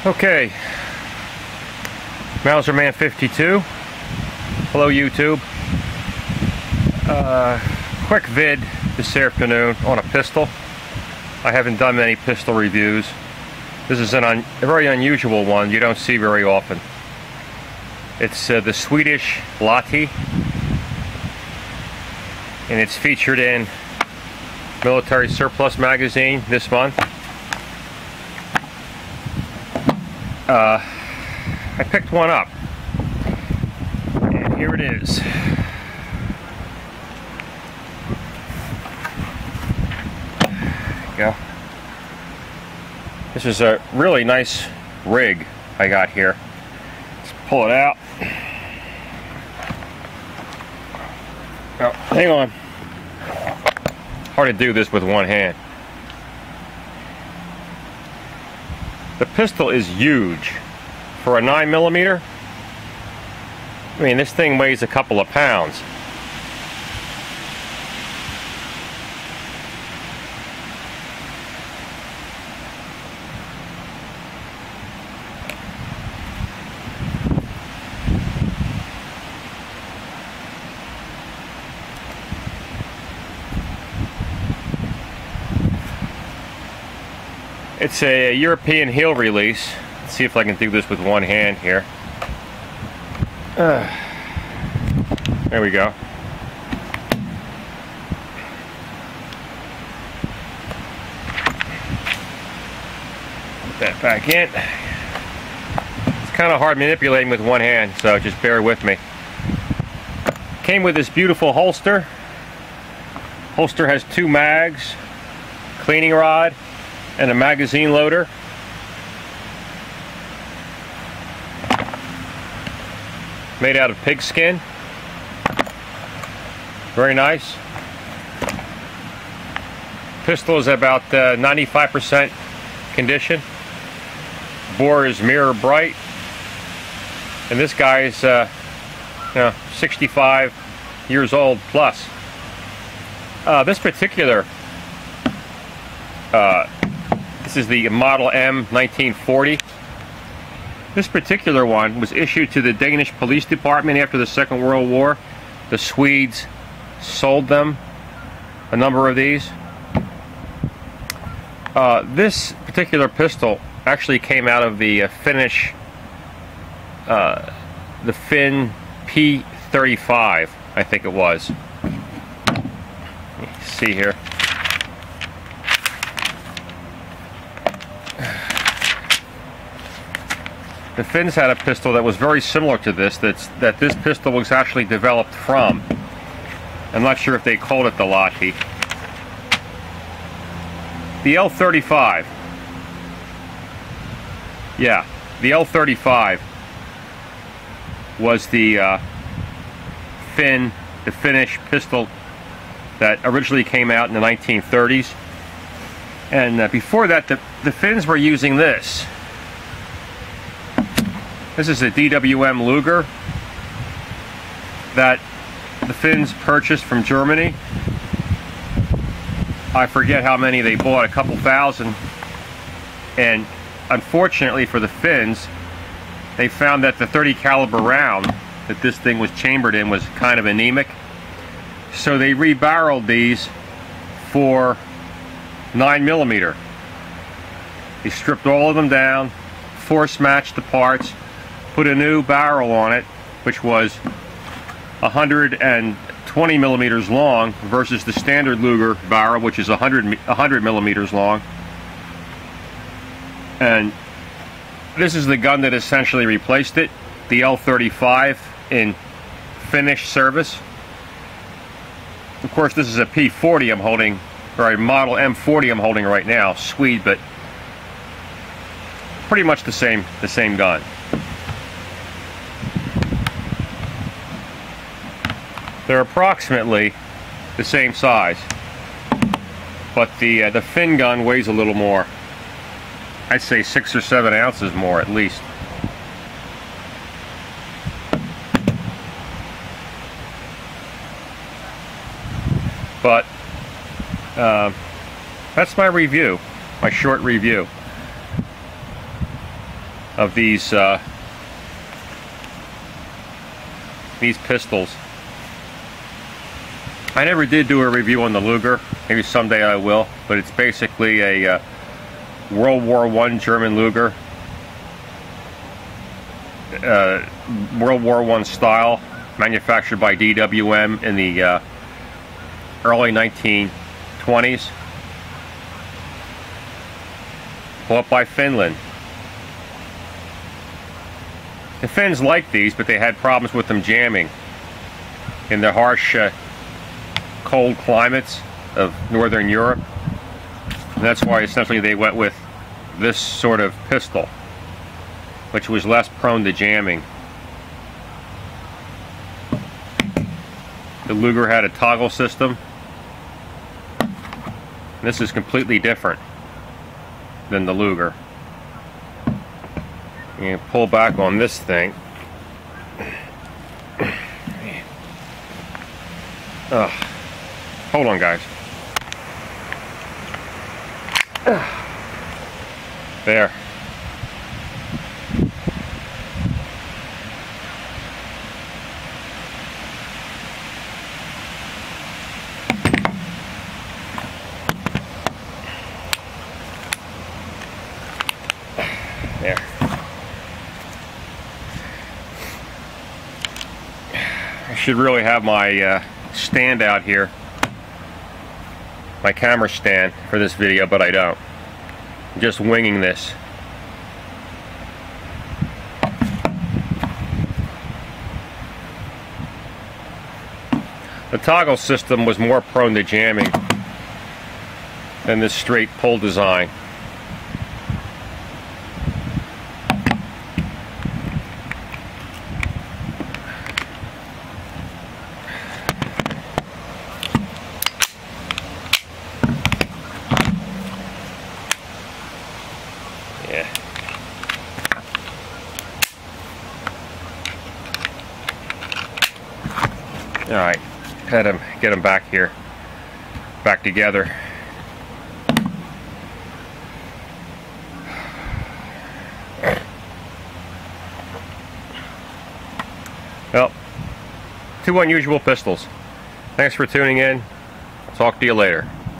Okay, Mouserman 52. Hello YouTube. Quick vid this afternoon on a pistol. I haven't done many pistol reviews. This is a very unusual one you don't see very often. It's the Swedish LAHTI, and it's featured in Military Surplus magazine this month. I picked one up, and here it is. Go. This is a really nice rig I got here. Let's pull it out. Oh, hang on. Hard to do this with one hand. The pistol is huge for a 9mm. I mean, this thing weighs a couple of pounds. It's a European heel release. Let's see if I can do this with one hand here. There we go. Put that back in. It's kind of hard manipulating with one hand, so just bear with me. Came with this beautiful holster. Holster has 2 mags, cleaning rod, and a magazine loader. Made out of pigskin. Very nice. Pistol is about 95% condition. Bore is mirror bright. And this guy is 65 years old plus. This particular this is the model M1940. This particular one was issued to the Danish police department after the Second World War. The Swedes sold them a number of these. This particular pistol actually came out of the Finnish, the Finn P35, I think it was. You can see here. The Finns had a pistol that was very similar to this, that this pistol was actually developed from. I'm not sure if they called it the LAHTI. The L35. Yeah, the L35 was the Finnish pistol that originally came out in the 1930s. And before that, the Finns were using this. This is a DWM Luger that the Finns purchased from Germany. I forget how many they bought, a couple thousand. And unfortunately for the Finns, they found that the 30 caliber round that this thing was chambered in was kind of anemic. So they rebarreled these for 9mm. They stripped all of them down, force matched the parts, put a new barrel on it, which was 120 millimeters long versus the standard Luger barrel, which is 100 millimeters long. And this is the gun that essentially replaced it, the L35 in Finnish service. Of course, this is a P40 I'm holding, or a model M40 I'm holding right now, Swed, but pretty much the same gun. They're approximately the same size, but the Finn gun weighs a little more. I'd say 6 or 7 ounces more at least. But that's my review, my short review. of these pistols. I never did do a review on the Luger. Maybe someday I will, but it's basically a World War I German Luger, World War I style, manufactured by DWM in the early 1920s, bought by Finland. The Finns liked these, but they had problems with them jamming in the harsh, cold climates of Northern Europe. And that's why essentially they went with this sort of pistol, which was less prone to jamming. The Luger had a toggle system. This is completely different than the Luger. You pull back on this thing. Hold on, guys. There. There. I should really have my stand out here, my camera stand for this video, but I don't. I'm just winging this. The toggle system was more prone to jamming than this straight pull design. Yeah. All right, get him back here, back together. Well, two unusual pistols. Thanks for tuning in. Talk to you later.